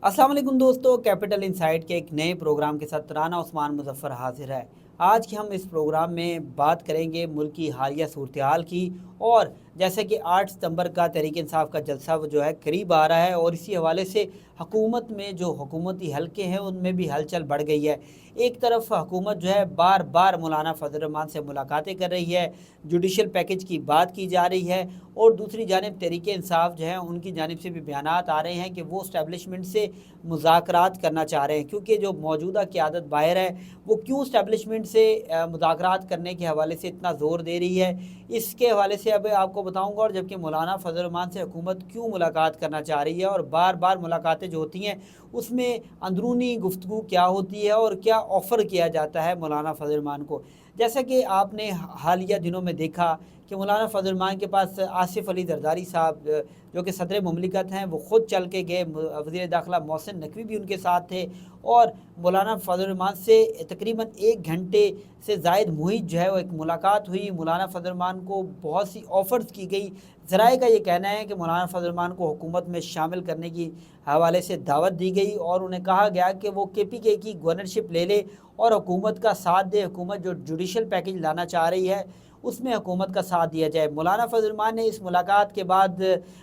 अस्सलाम वालेकुम दोस्तों, कैपिटल इनसाइट के एक नए प्रोग्राम के साथ राना उस्मान मुजफ्फर हाजिर है। आज की हम इस प्रोग्राम में बात करेंगे मुल्क की हालिया सूरत हाल की। और जैसे कि 8 सितंबर का तहरीक इंसाफ का जलसा वो जो है करीब आ रहा है, और इसी हवाले से हुकूमत में जो हुकूमती हलके हैं उनमें भी हलचल बढ़ गई है। एक तरफ हुकूमत जो है बार बार मौलाना फजल रहमान से मुलाकातें कर रही है, जुडिशल पैकेज की बात की जा रही है, और दूसरी जानिब तहरीक इंसाफ जो है उनकी जानिब से भी बयानात आ रहे हैं कि वो इस्टेब्लिशमेंट से मुज़ाकरात करना चाह रहे हैं, क्योंकि जो मौजूदा क़यादत बाहर है वो क्यों इस्टेब्लिशमेंट से मुज़ाकरात करने के हवाले से इतना ज़ोर दे रही है, इसके हवाले से अब आपको बताऊंगा। और जबकि मौलाना फजल रहमान से हुकूमत क्यों मुलाकात करना चाह रही है और बार बार मुलाकातें जो होती हैं उसमें अंदरूनी गुफ्तगू क्या होती है और क्या ऑफ़र किया जाता है मौलाना फजल रहमान को। जैसा कि आपने हालिया दिनों में देखा कि मौलाना फजल रहमान के पास आसिफ अली जरदारी साहब जो कि सदर मुमलिकत हैं वो ख़ुद चल के गए, वज़ीर दाखिला मोहसिन नकवी भी उनके साथ थे, और मौलाना फजल रहमान से तकरीबन 1 घंटे से ज़ायद मुहित जो है वो एक मुलाकात हुई। मौलाना फजल रहमान को बहुत सी ऑफ़र्स की गई। ज़राए का ये कहना है कि मौलाना फजल रहमान को हुकूमत में शामिल करने की हवाले से दावत दी गई और उन्हें कहा गया कि वो KPK की गवर्नरशिप ले ले और हुकूमत का साथ दे। हुकूमत जो जुडिशल पैकेज लाना चाह रही है उसमें हुकूमत का साथ दिया जाए। मौलाना फजल रहमान ने इस मुलाकात के बाद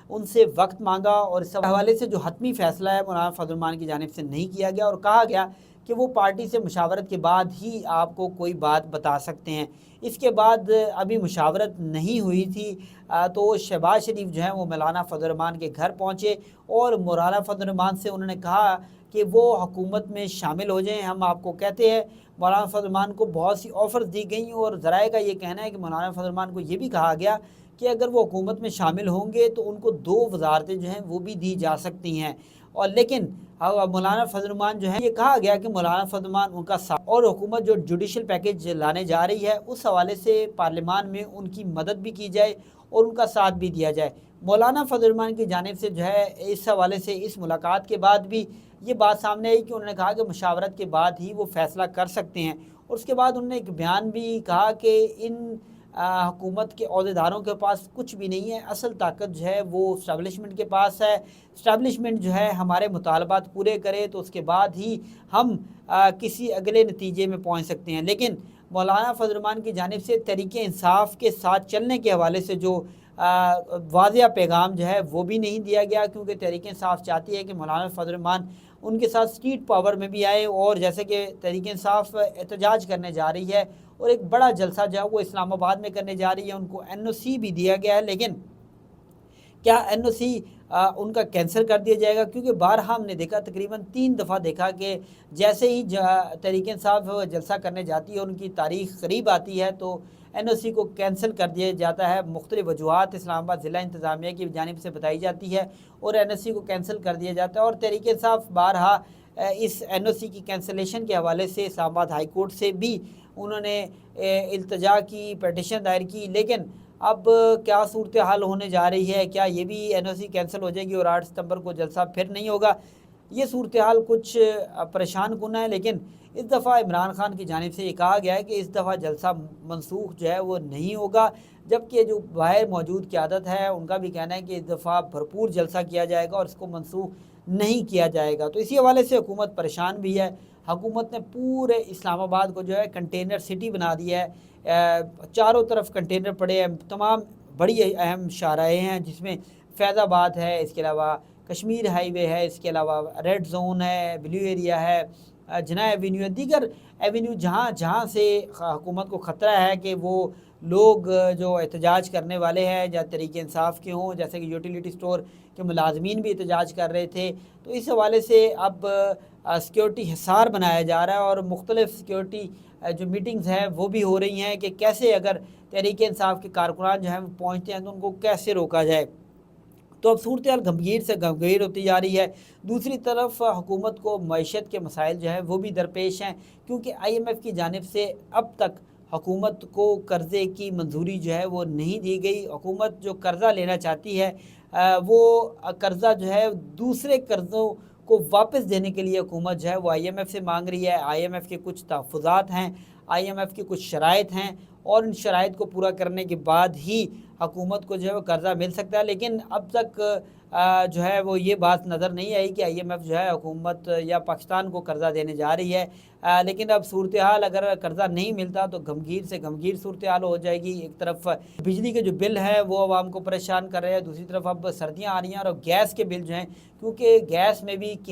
उनसे वक्त मांगा, और इस हवाले से जो हतमी फ़ैसला है मौलाना फजल रहमान की जानिब से नहीं किया गया, और कहा गया कि वो पार्टी से मुशावरत के बाद ही आपको कोई बात बता सकते हैं। इसके बाद अभी मुशावरत नहीं हुई थी, तो शहबाज शरीफ जो है वो मौलाना फजल रहमान के घर पहुँचे और मौलाना फजल रहमान से उन्होंने कहा कि वो हुकूमत में शामिल हो जाएं। हम आपको कहते हैं, मौलाना फजल रहमान को बहुत सी ऑफ़र्स दी गई, और ज़राए का ये कहना है कि मौलाना फजल रहमान को ये भी कहा गया कि अगर वो हुकूमत में शामिल होंगे तो उनको 2 वज़ारतें जो हैं वो भी दी जा सकती हैं। और लेकिन मौलाना फजल रहमान जो है, ये कहा गया कि मौलाना फजल रहमान उनका साथ, और हुकूमत जो जुडिशल पैकेज लाने जा रही है उस हवाले से पार्लियामान में उनकी मदद भी की जाए और उनका साथ भी दिया जाए। मौलाना फजल रहमान की जानिब से जो है इस हवाले से इस मुलाकात के बाद भी ये बात सामने आई कि उन्होंने कहा कि मुशावरत के बाद ही वो फ़ैसला कर सकते हैं। और उसके बाद उन्होंने एक बयान भी कहा कि इन हुकूमत के अहदेदारों के पास कुछ भी नहीं है, असल ताकत जो है वो इस्टेब्लिशमेंट के पास है। इस्टेब्लिशमेंट जो है हमारे मुतालबात पूरे करे तो उसके बाद ही हम किसी अगले नतीजे में पहुँच सकते हैं। लेकिन मौलाना फजल रहमान की जानिब से तहरीक इंसाफ के साथ चलने के हवाले से जो वाज़िया पैगाम जो है वो भी नहीं दिया गया, क्योंकि तहरीक इंसाफ चाहती है कि मौलाना फजल रहमान उनके साथ स्ट्रीट पावर में भी आए। और जैसे कि तहरीक इंसाफ एहतजाज करने जा रही है और एक बड़ा जलसा जो है वो इस्लामाबाद में करने जा रही है, उनको NOC भी दिया गया है, लेकिन क्या NOC उनका कैंसिल कर दिया जाएगा? क्योंकि बारहा हमने देखा, तकरीबन 3 दफ़ा देखा कि जैसे ही तहरीक इंसाफ जलसा करने जाती है, उनकी तारीख करीब आती है तो NOC को कैंसिल कर दिया जाता है। मुख्तलिफ वजूहात इस्लामाबाद ज़िला इंतज़ामिया की जानिब से बताई जाती है और NOC को कैंसिल कर दिया जाता है। और तहरीक इंसाफ बारहा इस NOC की कैंसलेशन के हवाले से इस्लामाबाद हाई कोर्ट से भी उन्होंने इल्तिजा की, पटिशन दायर की, लेकिन अब क्या सूरत हाल होने जा रही है? क्या ये भी NOC कैंसिल हो जाएगी और 8 सितंबर को जलसा फिर नहीं होगा? ये सूरत हाल कुछ परेशान कुन है। लेकिन इस दफ़ा इमरान खान की जानिब से ये कहा गया है कि इस दफ़ा जलसा मनसूख जो है वो नहीं होगा, जबकि जो बाहर मौजूद क़यादत है उनका भी कहना है कि इस दफ़ा भरपूर जलसा किया जाएगा और इसको मनसूख नहीं किया जाएगा। तो इसी हवाले से हुकूमत परेशान भी है। हुकूमत ने पूरे इस्लामाबाद को जो है कंटेनर सिटी बना दिया है, चारों तरफ कंटेनर पड़े हैं, तमाम बड़ी अहम शाहराहें हैं जिसमें फैज़ाबाद है, इसके अलावा कश्मीर हाईवे है, इसके अलावा रेड जोन है, ब्लू एरिया है, जना एवेन्यू है, दीगर एवेन्यू जहाँ जहाँ से हुकूमत को ख़तरा है कि वो लोग जो एहतजाज करने वाले हैं या तहरीक इंसाफ के हों, जैसे कि यूटिलिटी स्टोर के मुलाजमीन भी एहतजाज कर रहे थे, तो इस हवाले से अब सिक्योरिटी हिसार बनाया जा रहा है और मुख्तलिफ सिक्योरिटी जो मीटिंग्स हैं वो भी हो रही हैं कि कैसे अगर तहरीक इंसाफ के कारकुनान जो हैं वो पहुँचते हैं तो उनको कैसे रोका जाए। तो अब सूरत हाल गंभीर से गंभीर होती जा रही है। दूसरी तरफ हुकूमत को मईशत के मसाइल जो हैं वो भी दरपेश हैं, क्योंकि IMF की जानिब से अब तक हुकूमत को कर्ज़े की मंजूरी जो है वो नहीं दी गई। हुकूमत जो कर्ज़ा लेना चाहती है वो कर्ज़ा जो है दूसरे कर्ज़ों को वापस देने के लिए हुकूमत जो है वो IMF से मांग रही है। IMF के कुछ तहफ़्फ़ुज़ात हैं, IMF की कुछ शराइत हैं, और इन शराइत को पूरा करने के बाद ही हुकूमत को जो है वो कर्ज़ा मिल सकता है। लेकिन अब तक जो है वो ये बात नज़र नहीं आई कि IMF जो है हुकूमत या पाकिस्तान को कर्ज़ा देने जा रही है। लेकिन अब सूरत हाल, अगर कर्ज़ा नहीं मिलता तो गमगीन से गमगीन सूरत हाल हो जाएगी। एक तरफ बिजली के जो बिल हैं वो आवाम को परेशान कर रहे हैं, दूसरी तरफ अब सर्दियाँ आ रही हैं और गैस के बिल जो हैं, क्योंकि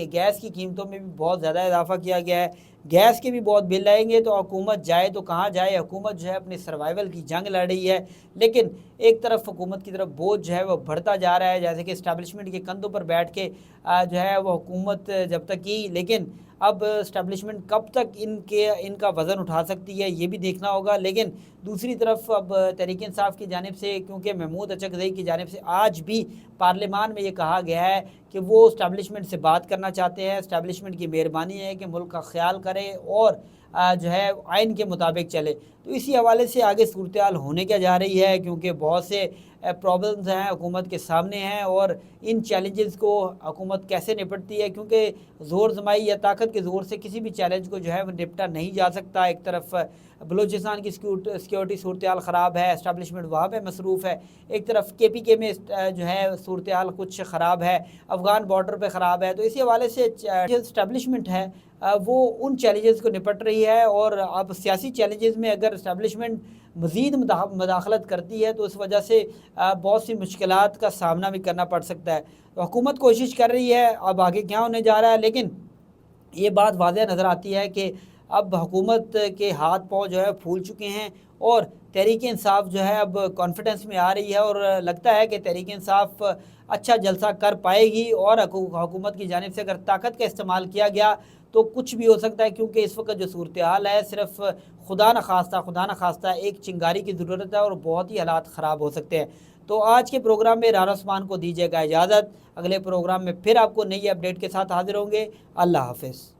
गैस की कीमतों में भी बहुत ज़्यादा इजाफा किया गया है, गैस के भी बहुत बिल आएंगे। तो हुकूमत जाए तो कहाँ जाए? हुकूमत जो है अपने सर्वाइवल की जंग लड़ रही है, लेकिन एक तरफ हुकूमत की तरफ बोझ जो है वो बढ़ता जा रहा है। जैसे कि इस्टेब्लिशमेंट के कंधों पर बैठ के जो है वो हुकूमत जब तक की, लेकिन अब इस्टेब्लिशमेंट कब तक इनका वज़न उठा सकती है ये भी देखना होगा। लेकिन दूसरी तरफ अब तहरीक इंसाफ की जानिब से, क्योंकि महमूद अचकज़ई की जानिब से आज भी पार्लियामान में ये कहा गया है कि वो इस्टेब्लिशमेंट से बात करना चाहते हैं, इस्टेब्लिशमेंट की मेहरबानी है कि मुल्क का ख्याल करे और जो है आइन के मुताबिक चले। तो इसी हवाले से आगे सूरत हाल होने क्या जा रही है, क्योंकि बहुत से प्रॉब्लम्स हैं हुकूमत के सामने हैं और इन चैलेंजेस को हुकूमत कैसे निपटती है, क्योंकि ज़ोर जमाई या ताकत के ज़ोर से किसी भी चैलेंज को जो है वो निपटा नहीं जा सकता। एक तरफ बलूचिस्तान की सिक्योरिटी सूरत हाल ख़राब है, इस्टेब्लिशमेंट वहाँ पे मसरूफ़ है, एक तरफ KPK में जो है सूरत हाल कुछ ख़राब है, अफ़गान बॉर्डर पे ख़राब है। तो इसी हवाले से जो इस्टेब्लिशमेंट है वो उन चैलेंजेस को निपट रही है। और अब सियासी चैलेंजेस में अगर इस्टेब्लिशमेंट मज़ीद मदाखलत करती है तो इस वजह से बहुत सी मुश्किलात का सामना भी करना पड़ सकता है। तो हुकूमत कोशिश कर रही है, अब आगे क्या होने जा रहा है, लेकिन ये बात वाज़ह नज़र आती है कि अब हुकूमत के हाथ पाँव जो है फूल चुके हैं और तहरीक इंसाफ जो है अब कॉन्फिडेंस में आ रही है और लगता है कि तहरीक इंसाफ अच्छा जलसा कर पाएगी। और हुकूमत की जानिब से अगर ताकत का इस्तेमाल किया गया तो कुछ भी हो सकता है, क्योंकि इस वक्त जो सूरत हाल है सिर्फ खुदा न खास्ता एक चिंगारी की ज़रूरत है और बहुत ही हालात ख़राब हो सकते हैं। तो आज के प्रोग्राम में राना उस्मान को दीजिएगा इजाज़त, अगले प्रोग्राम में फिर आपको नई अपडेट के साथ हाजिर होंगे। अल्लाह हाफ़िज़।